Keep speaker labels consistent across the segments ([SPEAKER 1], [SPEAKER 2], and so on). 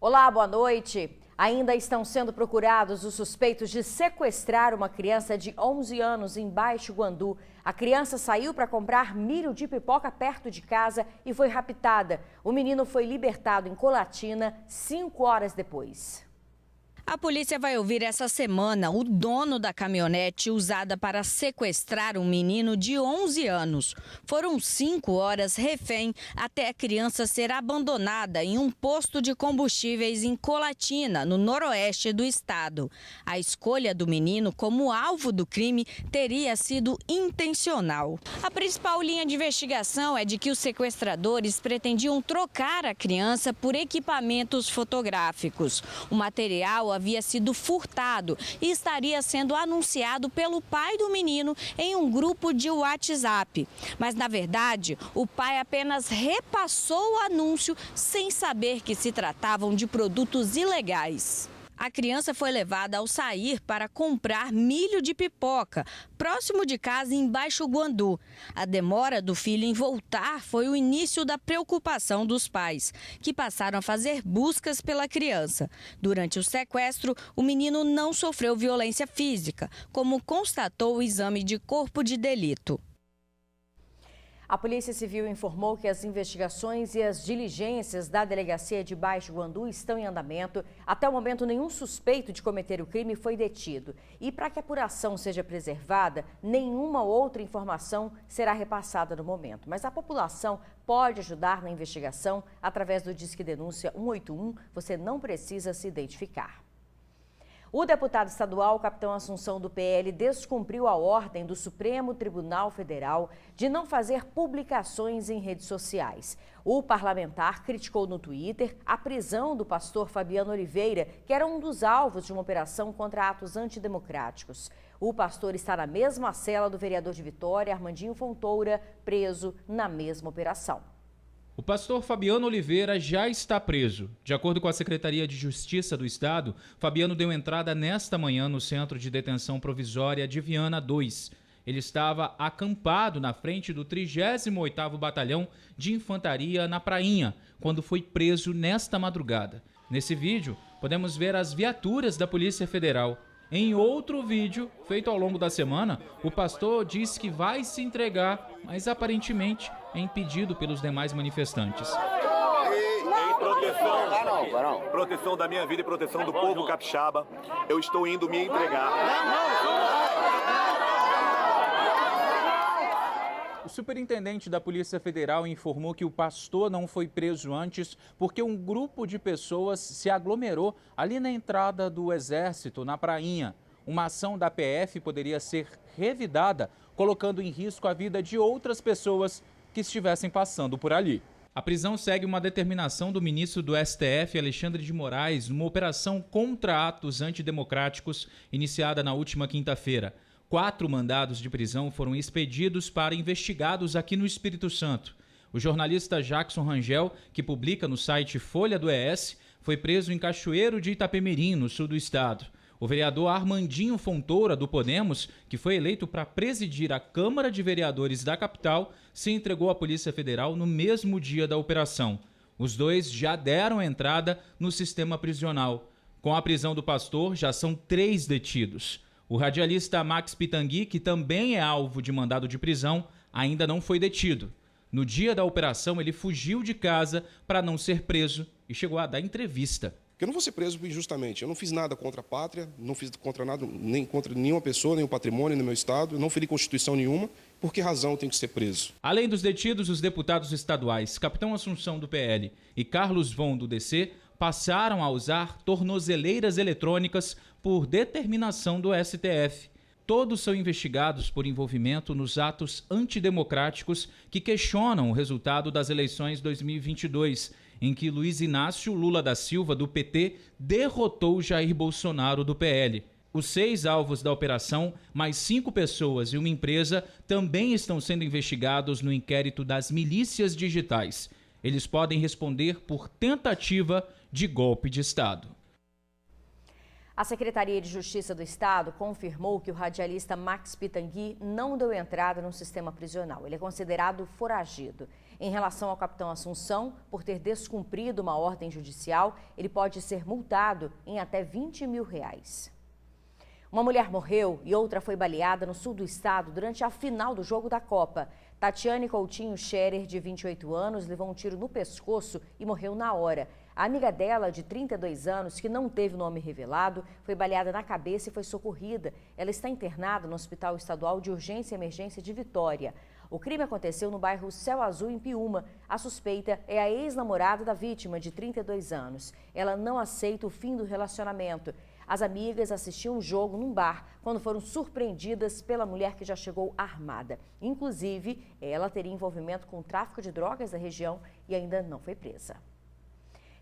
[SPEAKER 1] Olá, boa noite. Ainda estão sendo procurados os suspeitos de sequestrar uma criança de 11 anos em Baixo Guandu. A criança saiu para comprar milho de pipoca perto de casa e foi raptada. O menino foi libertado em Colatina 5 horas depois.
[SPEAKER 2] A polícia vai ouvir essa semana o dono da caminhonete usada para sequestrar um menino de 11 anos. Foram 5 horas refém até a criança ser abandonada em um posto de combustíveis em Colatina, no noroeste do estado. A escolha do menino como alvo do crime teria sido intencional. A principal linha de investigação é de que os sequestradores pretendiam trocar a criança por equipamentos fotográficos. O material havia sido furtado e estaria sendo anunciado pelo pai do menino em um grupo de WhatsApp. Mas, na verdade, o pai apenas repassou o anúncio sem saber que se tratavam de produtos ilegais. A criança foi levada ao sair para comprar milho de pipoca, próximo de casa em Baixo Guandu. A demora do filho em voltar foi o início da preocupação dos pais, que passaram a fazer buscas pela criança. Durante o sequestro, o menino não sofreu violência física, como constatou o exame de corpo de delito.
[SPEAKER 1] A Polícia Civil informou que as investigações e as diligências da Delegacia de Baixo Guandu estão em andamento. Até o momento, nenhum suspeito de cometer o crime foi detido. E para que a apuração seja preservada, nenhuma outra informação será repassada no momento. Mas a população pode ajudar na investigação através do Disque Denúncia 181. Você não precisa se identificar. O deputado estadual, capitão Assunção do PL, descumpriu a ordem do Supremo Tribunal Federal de não fazer publicações em redes sociais. O parlamentar criticou no Twitter a prisão do pastor Fabiano Oliveira, que era um dos alvos de uma operação contra atos antidemocráticos. O pastor está na mesma cela do vereador de Vitória, Armandinho Fontoura, preso na mesma operação.
[SPEAKER 3] O pastor Fabiano Oliveira já está preso. De acordo com a Secretaria de Justiça do Estado, Fabiano deu entrada nesta manhã no Centro de Detenção Provisória de Viana 2. Ele estava acampado na frente do 38º Batalhão de Infantaria na Prainha, quando foi preso nesta madrugada. Nesse vídeo, podemos ver as viaturas da Polícia Federal. Em outro vídeo, feito ao longo da semana, o pastor diz que vai se entregar, mas aparentemente é impedido pelos demais manifestantes.
[SPEAKER 4] Em proteção da minha vida e proteção do povo capixaba, eu estou indo me entregar.
[SPEAKER 3] O superintendente da Polícia Federal informou que o pastor não foi preso antes porque um grupo de pessoas se aglomerou ali na entrada do Exército, na Prainha. Uma ação da PF poderia ser revidada, colocando em risco a vida de outras pessoas que estivessem passando por ali. A prisão segue uma determinação do ministro do STF, Alexandre de Moraes, numa operação contra atos antidemocráticos iniciada na última quinta-feira. 4 mandados de prisão foram expedidos para investigados aqui no Espírito Santo. O jornalista Jackson Rangel, que publica no site Folha do ES, foi preso em Cachoeiro de Itapemirim, no sul do estado. O vereador Armandinho Fontoura, do Podemos, que foi eleito para presidir a Câmara de Vereadores da capital, se entregou à Polícia Federal no mesmo dia da operação. Os dois já deram entrada no sistema prisional. Com a prisão do pastor, já são 3 detidos. O radialista Max Pitangui, que também é alvo de mandado de prisão, ainda não foi detido. No dia da operação, ele fugiu de casa para não ser preso e chegou a dar entrevista.
[SPEAKER 5] Eu não vou ser preso injustamente. Eu não fiz nada contra a pátria, não fiz contra nada, nem contra nenhuma pessoa, nem o patrimônio no meu estado, eu não feri Constituição nenhuma. Por que razão eu tenho que ser preso?
[SPEAKER 3] Além dos detidos, os deputados estaduais Capitão Assunção do PL e Carlos Von do DC passaram a usar tornozeleiras eletrônicas por determinação do STF. Todos são investigados por envolvimento nos atos antidemocráticos que questionam o resultado das eleições 2022, em que Luiz Inácio Lula da Silva, do PT, derrotou Jair Bolsonaro, do PL. Os 6 alvos da operação, mais 5 pessoas e uma empresa, também estão sendo investigados no inquérito das milícias digitais. Eles podem responder por tentativa de golpe de Estado.
[SPEAKER 1] A Secretaria de Justiça do Estado confirmou que o radialista Max Pitangui não deu entrada no sistema prisional. Ele é considerado foragido. Em relação ao capitão Assunção, por ter descumprido uma ordem judicial, ele pode ser multado em até R$20 mil. Uma mulher morreu e outra foi baleada no sul do estado durante a final do jogo da Copa. Tatiane Coutinho Scherer, de 28 anos, levou um tiro no pescoço e morreu na hora. A amiga dela, de 32 anos, que não teve o nome revelado, foi baleada na cabeça e foi socorrida. Ela está internada no Hospital Estadual de Urgência e Emergência de Vitória. O crime aconteceu no bairro Céu Azul, em Piúma. A suspeita é a ex-namorada da vítima, de 32 anos. Ela não aceita o fim do relacionamento. As amigas assistiam um jogo num bar quando foram surpreendidas pela mulher que já chegou armada. Inclusive, ela teria envolvimento com o tráfico de drogas da região e ainda não foi presa.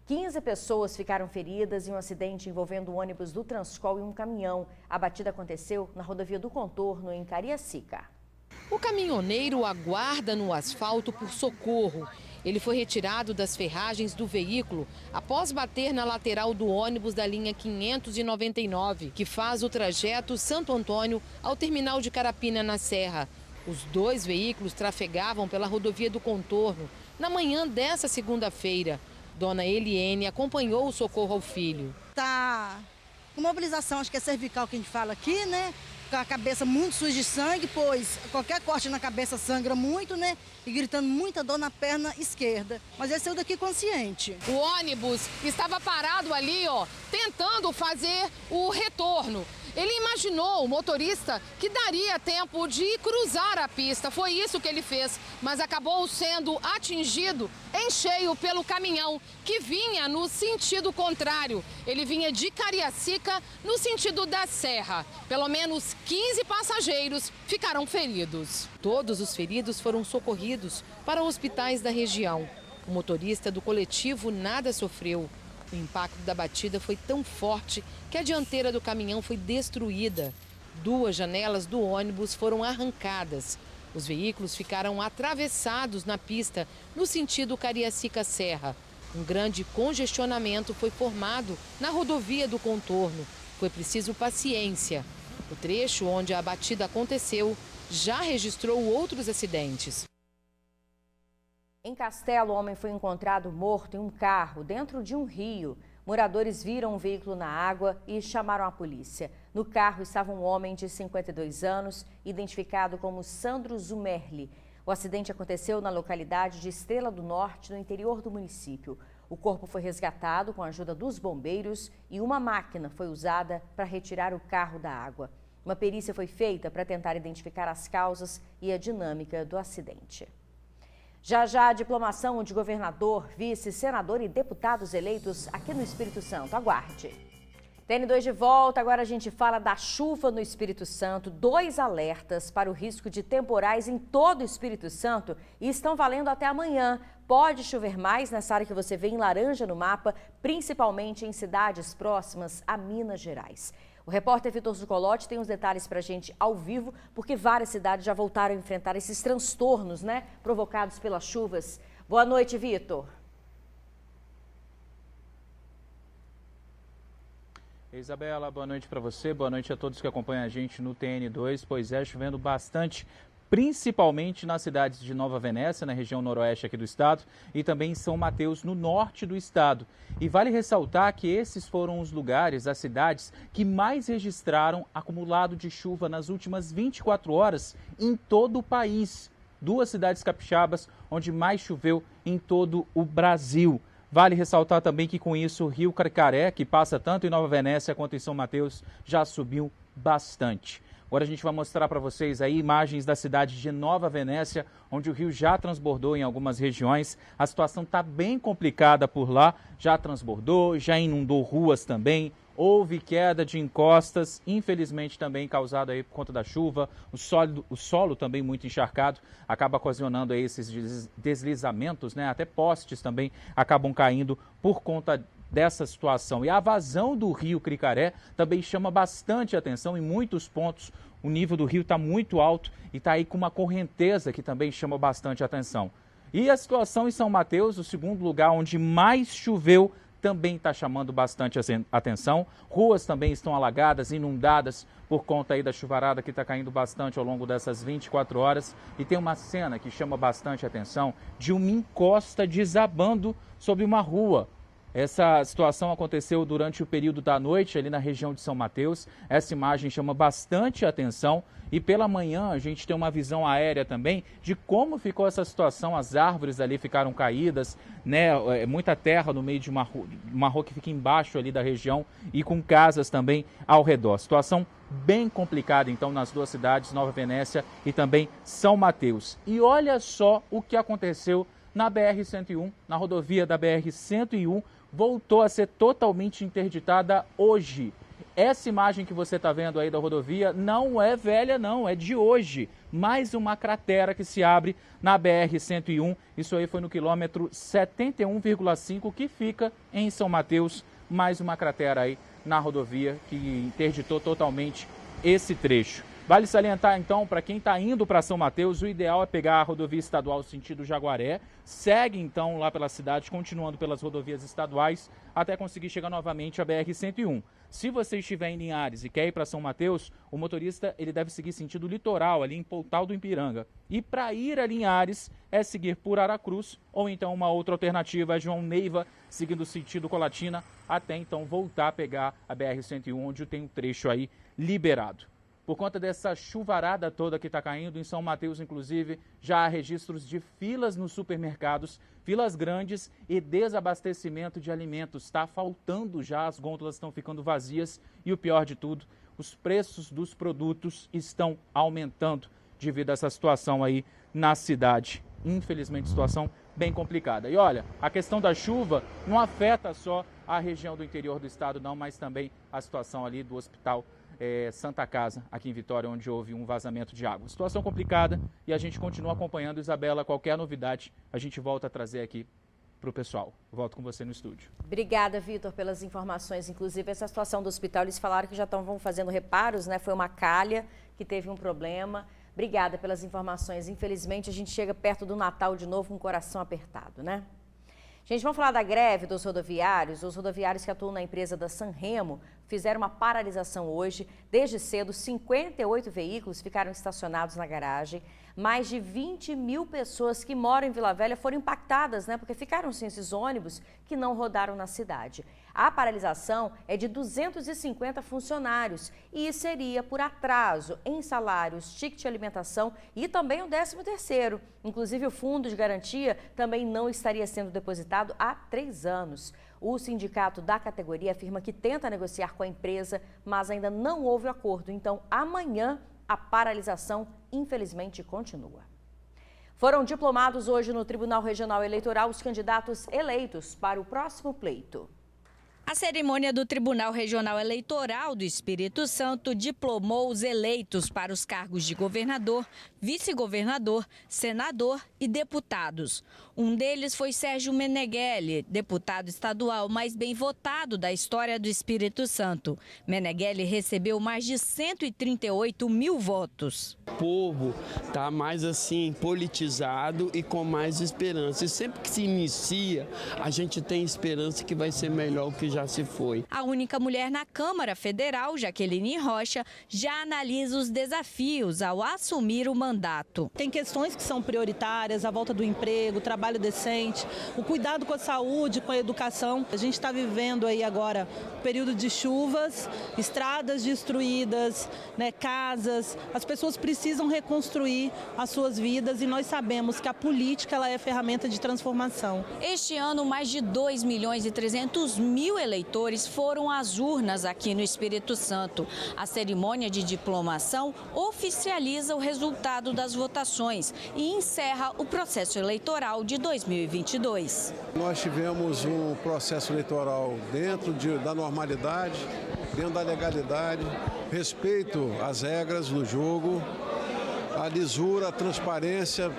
[SPEAKER 1] 15 pessoas ficaram feridas em um acidente envolvendo um ônibus do Transcol e um caminhão. A batida aconteceu na rodovia do Contorno, em Cariacica.
[SPEAKER 6] O caminhoneiro aguarda no asfalto por socorro. Ele foi retirado das ferragens do veículo após bater na lateral do ônibus da linha 599, que faz o trajeto Santo Antônio ao terminal de Carapina, na Serra. Os dois veículos trafegavam pela rodovia do Contorno na manhã dessa segunda-feira. Dona Eliene acompanhou o socorro ao filho.
[SPEAKER 7] Tá com mobilização, acho que é cervical que a gente fala aqui, né? Com a cabeça muito suja de sangue, pois qualquer corte na cabeça sangra muito, né? E gritando muita dor na perna esquerda. Mas ele saiu daqui consciente.
[SPEAKER 6] O ônibus estava parado ali, tentando fazer o retorno. Ele imaginou, o motorista, que daria tempo de cruzar a pista. Foi isso que ele fez, mas acabou sendo atingido em cheio pelo caminhão, que vinha no sentido contrário. Ele vinha de Cariacica no sentido da Serra. Pelo menos 15 passageiros ficaram feridos. Todos os feridos foram socorridos para hospitais da região. O motorista do coletivo nada sofreu. O impacto da batida foi tão forte que a dianteira do caminhão foi destruída. 2 janelas do ônibus foram arrancadas. Os veículos ficaram atravessados na pista no sentido Cariacica-Serra. Um grande congestionamento foi formado na rodovia do Contorno. Foi preciso paciência. O trecho onde a batida aconteceu já registrou outros acidentes.
[SPEAKER 1] Em Castelo, o homem foi encontrado morto em um carro dentro de um rio. Moradores viram um veículo na água e chamaram a polícia. No carro estava um homem de 52 anos, identificado como Sandro Zumerli. O acidente aconteceu na localidade de Estrela do Norte, no interior do município. O corpo foi resgatado com a ajuda dos bombeiros e uma máquina foi usada para retirar o carro da água. Uma perícia foi feita para tentar identificar as causas e a dinâmica do acidente. Já já, a diplomação de governador, vice, senador e deputados eleitos aqui no Espírito Santo. Aguarde. TN2 de volta, agora a gente fala da chuva no Espírito Santo. 2 alertas para o risco de temporais em todo o Espírito Santo e estão valendo até amanhã. Pode chover mais nessa área que você vê em laranja no mapa, principalmente em cidades próximas a Minas Gerais. O repórter Vitor Zucolotti tem os detalhes para a gente ao vivo, porque várias cidades já voltaram a enfrentar esses transtornos, provocados pelas chuvas. Boa noite, Vitor.
[SPEAKER 3] Isabela, boa noite para você, boa noite a todos que acompanham a gente no TN2. Pois é, chovendo bastante, principalmente nas cidades de Nova Venécia, na região noroeste aqui do estado, e também em São Mateus, no norte do estado. E vale ressaltar que esses foram os lugares, as cidades, que mais registraram acumulado de chuva nas últimas 24 horas em todo o país. 2 cidades capixabas onde mais choveu em todo o Brasil. Vale ressaltar também que com isso o rio Cricaré, que passa tanto em Nova Venécia quanto em São Mateus, já subiu bastante. Agora a gente vai mostrar para vocês aí imagens da cidade de Nova Venécia, onde o rio já transbordou em algumas regiões. A situação está bem complicada por lá, já transbordou, já inundou ruas também. Houve queda de encostas, infelizmente também causada aí por conta da chuva. O solo também muito encharcado, acaba ocasionando aí esses deslizamentos, Até postes também acabam caindo por conta dessa situação. E a vazão do rio Cricaré também chama bastante atenção em muitos pontos. O nível do rio está muito alto e está aí com uma correnteza que também chama bastante atenção. E a situação em São Mateus, o segundo lugar onde mais choveu, também está chamando bastante atenção. Ruas também estão alagadas, inundadas por conta aí da chuvarada que está caindo bastante ao longo dessas 24 horas. E tem uma cena que chama bastante atenção de uma encosta desabando sobre uma rua. Essa situação aconteceu durante o período da noite ali na região de São Mateus. Essa imagem chama bastante atenção e pela manhã a gente tem uma visão aérea também de como ficou essa situação. As árvores ali ficaram caídas, né? Muita terra no meio de uma rua que fica embaixo ali da região e com casas também ao redor. Situação bem complicada então nas duas cidades, Nova Venécia e também São Mateus. E olha só o que aconteceu na BR-101, na rodovia da BR-101, voltou a ser totalmente interditada hoje. Essa imagem que você está vendo aí da rodovia não é velha não, é de hoje. Mais uma cratera que se abre na BR-101, isso aí foi no quilômetro 71,5 que fica em São Mateus. Mais uma cratera aí na rodovia que interditou totalmente esse trecho. Vale salientar, então, para quem está indo para São Mateus, o ideal é pegar a rodovia estadual sentido Jaguaré, segue, então, lá pela cidade, continuando pelas rodovias estaduais, até conseguir chegar novamente à BR-101. Se você estiver em Linhares e quer ir para São Mateus, o motorista ele deve seguir sentido litoral, ali em Pontal do Ipiranga. E para ir a Linhares, é seguir por Aracruz, ou então uma outra alternativa é João Neiva, seguindo sentido Colatina, até, então, voltar a pegar a BR-101, onde tem um trecho aí liberado. Por conta dessa chuvarada toda que está caindo, em São Mateus, inclusive, já há registros de filas nos supermercados, filas grandes e desabastecimento de alimentos. Está faltando já, as gôndolas estão ficando vazias e o pior de tudo, os preços dos produtos estão aumentando devido a essa situação aí na cidade. Infelizmente, situação bem complicada. E olha, a questão da chuva não afeta só a região do interior do estado não, mas também a situação ali do hospital Santa Casa, aqui em Vitória, onde houve um vazamento de água. Situação complicada e a gente continua acompanhando. Isabela, qualquer novidade, a gente volta a trazer aqui para o pessoal. Volto com você no estúdio.
[SPEAKER 1] Obrigada, Vitor, pelas informações. Inclusive, essa situação do hospital, eles falaram que já estão fazendo reparos, né? Foi uma calha que teve um problema. Obrigada pelas informações. Infelizmente, a gente chega perto do Natal de novo com o coração apertado, né? Gente, vamos falar da greve dos rodoviários. Os rodoviários que atuam na empresa da Sanremo fizeram uma paralisação hoje. Desde cedo, 58 veículos ficaram estacionados na garagem. Mais de 20 mil pessoas que moram em Vila Velha foram impactadas, né? Porque ficaram sem esses ônibus que não rodaram na cidade. A paralisação é de 250 funcionários e seria por atraso em salários, ticket de alimentação e também o 13º. Inclusive, o fundo de garantia também não estaria sendo depositado há 3 anos. O sindicato da categoria afirma que tenta negociar com a empresa, mas ainda não houve acordo. Então, amanhã, a paralisação, infelizmente, continua. Foram diplomados hoje no Tribunal Regional Eleitoral os candidatos eleitos para o próximo pleito.
[SPEAKER 2] A cerimônia do Tribunal Regional Eleitoral do Espírito Santo diplomou os eleitos para os cargos de governador, vice-governador, senador e deputados. Um deles foi Sérgio Meneghelli, deputado estadual mais bem votado da história do Espírito Santo. Meneghelli recebeu mais de 138 mil votos.
[SPEAKER 8] O povo está mais assim politizado e com mais esperança. E sempre que se inicia, a gente tem esperança que vai ser melhor o que já se foi.
[SPEAKER 2] A única mulher na Câmara Federal, Jaqueline Rocha, já analisa os desafios ao assumir o mandato.
[SPEAKER 9] Tem questões que são prioritárias, a volta do emprego, o trabalho decente, o cuidado com a saúde, com a educação. A gente está vivendo aí agora um período de chuvas, estradas destruídas, né, casas. As pessoas precisam reconstruir as suas vidas e nós sabemos que a política ela é ferramenta de transformação.
[SPEAKER 2] Este ano, mais de 2.300.000 eleitores foram às urnas aqui no Espírito Santo. A cerimônia de diplomação oficializa o resultado das votações e encerra o processo eleitoral de 2022.
[SPEAKER 10] Nós tivemos um processo eleitoral dentro da normalidade, dentro da legalidade, respeito às regras do jogo, a lisura, a transparência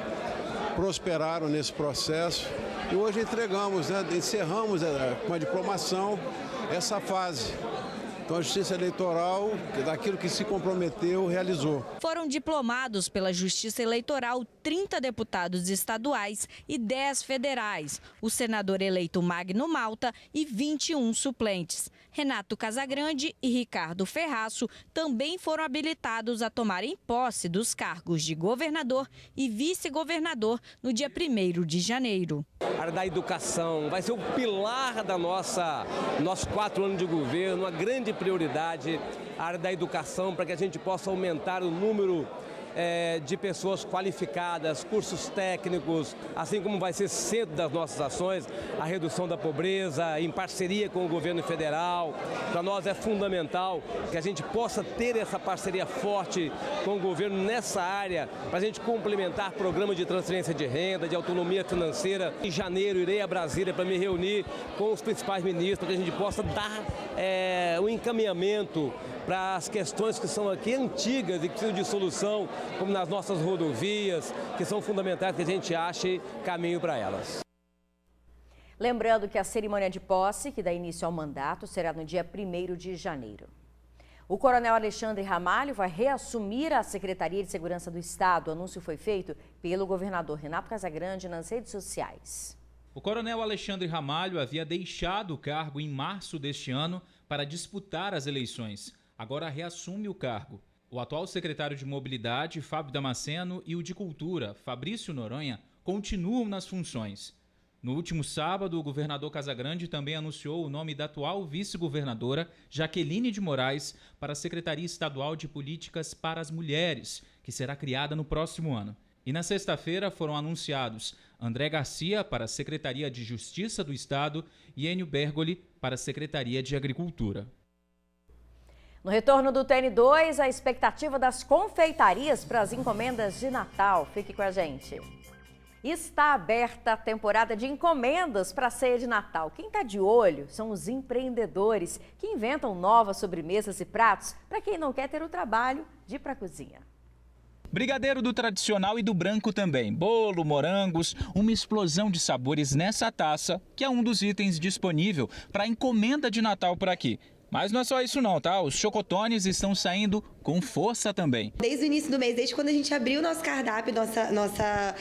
[SPEAKER 10] prosperaram nesse processo. E hoje entregamos, encerramos com a diplomação essa fase. Então a Justiça Eleitoral, daquilo que se comprometeu, realizou.
[SPEAKER 2] Foram diplomados pela Justiça Eleitoral 30 deputados estaduais e 10 federais, o senador eleito Magno Malta e 21 suplentes. Renato Casagrande e Ricardo Ferraço também foram habilitados a tomarem posse dos cargos de governador e vice-governador no dia 1º de janeiro.
[SPEAKER 11] A área da educação vai ser o pilar da nossos 4 anos de governo, uma grande prioridade, a área da educação, para que a gente possa aumentar o número de pessoas qualificadas, cursos técnicos, assim como vai ser centro das nossas ações, a redução da pobreza, em parceria com o governo federal. Para nós é fundamental que a gente possa ter essa parceria forte com o governo nessa área, para a gente complementar programas de transferência de renda, de autonomia financeira. Em janeiro irei a Brasília para me reunir com os principais ministros, para que a gente possa dar um encaminhamento para as questões que são aqui antigas e que precisam de solução, como nas nossas rodovias, que são fundamentais que a gente ache caminho para elas.
[SPEAKER 1] Lembrando que a cerimônia de posse, que dá início ao mandato, será no dia 1º de janeiro. O coronel Alexandre Ramalho vai reassumir a Secretaria de Segurança do Estado. O anúncio foi feito pelo governador Renato Casagrande nas redes sociais.
[SPEAKER 3] O coronel Alexandre Ramalho havia deixado o cargo em março deste ano para disputar as eleições. Agora reassume o cargo. O atual secretário de Mobilidade, Fábio Damasceno, e o de Cultura, Fabrício Noronha, continuam nas funções. No último sábado, o governador Casagrande também anunciou o nome da atual vice-governadora, Jaqueline de Moraes, para a Secretaria Estadual de Políticas para as Mulheres, que será criada no próximo ano. E na sexta-feira foram anunciados André Garcia para a Secretaria de Justiça do Estado e Enio Bergoli para a Secretaria de Agricultura.
[SPEAKER 1] No retorno do TN2, a expectativa das confeitarias para as encomendas de Natal. Fique com a gente. Está aberta a temporada de encomendas para a ceia de Natal. Quem está de olho são os empreendedores que inventam novas sobremesas e pratos para quem não quer ter o trabalho de ir para a cozinha.
[SPEAKER 3] Brigadeiro do tradicional e do branco também. Bolo, morangos, uma explosão de sabores nessa taça, que é um dos itens disponível para encomenda de Natal por aqui. Mas não é só isso não, tá? Os chocotones estão saindo com força também.
[SPEAKER 12] Desde o início do mês, desde quando a gente abriu o nosso cardápio, nossa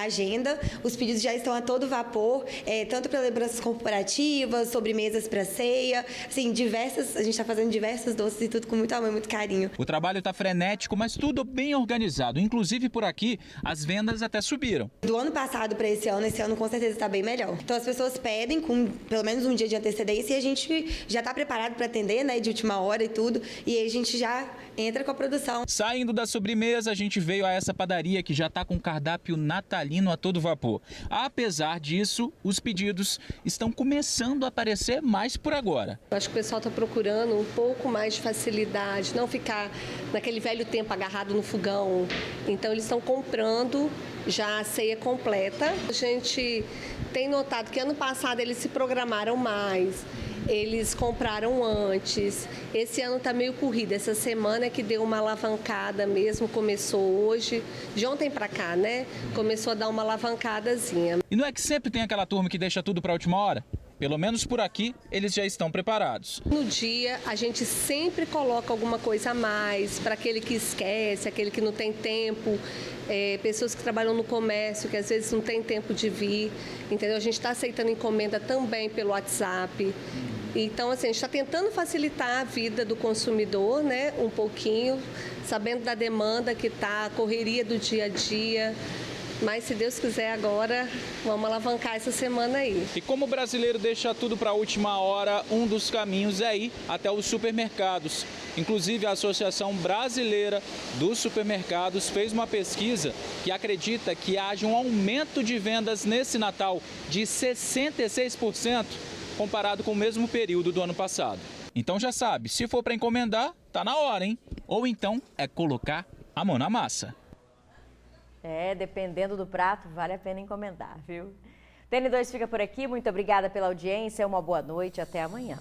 [SPEAKER 12] agenda, os pedidos já estão a todo vapor, tanto para lembranças corporativas, sobremesas para ceia, assim, a gente está fazendo diversos doces e tudo com muito amor e muito carinho.
[SPEAKER 3] O trabalho está frenético, mas tudo bem organizado. Inclusive por aqui, as vendas até subiram.
[SPEAKER 12] Do ano passado para esse ano com certeza está bem melhor. Então as pessoas pedem com pelo menos um dia de antecedência e a gente já está preparado para atender, né, de última hora e tudo, e aí a gente já entra com a produção.
[SPEAKER 3] Saindo da sobremesa, a gente veio a essa padaria que já está com cardápio natalino a todo vapor. Apesar disso, os pedidos estão começando a aparecer mais por agora.
[SPEAKER 13] Acho que o pessoal está procurando um pouco mais de facilidade, não ficar naquele velho tempo agarrado no fogão. Então eles estão comprando já a ceia completa. A gente tem notado que ano passado eles se programaram mais. Eles compraram antes. Esse ano está meio corrido. Essa semana é que deu uma alavancada mesmo, começou hoje, de ontem para cá, né? Começou a dar uma alavancadazinha.
[SPEAKER 3] E não é que sempre tem aquela turma que deixa tudo para a última hora? Pelo menos por aqui, eles já estão preparados.
[SPEAKER 13] No dia, a gente sempre coloca alguma coisa a mais para aquele que esquece, aquele que não tem tempo. Pessoas que trabalham no comércio, que às vezes não tem tempo de vir, entendeu? A gente está aceitando encomenda também pelo WhatsApp. Então, assim, a gente está tentando facilitar a vida do consumidor, né? Um pouquinho, sabendo da demanda que está, a correria do dia a dia. Mas, se Deus quiser, agora vamos alavancar essa semana aí.
[SPEAKER 3] E como o brasileiro deixa tudo para a última hora, um dos caminhos é ir até os supermercados. Inclusive, a Associação Brasileira dos Supermercados fez uma pesquisa que acredita que haja um aumento de vendas nesse Natal de 66% comparado com o mesmo período do ano passado. Então já sabe, se for para encomendar, tá na hora, hein? Ou então é colocar a mão na massa.
[SPEAKER 1] Dependendo do prato, vale a pena encomendar, viu? TN2 fica por aqui, muito obrigada pela audiência, uma boa noite, até amanhã.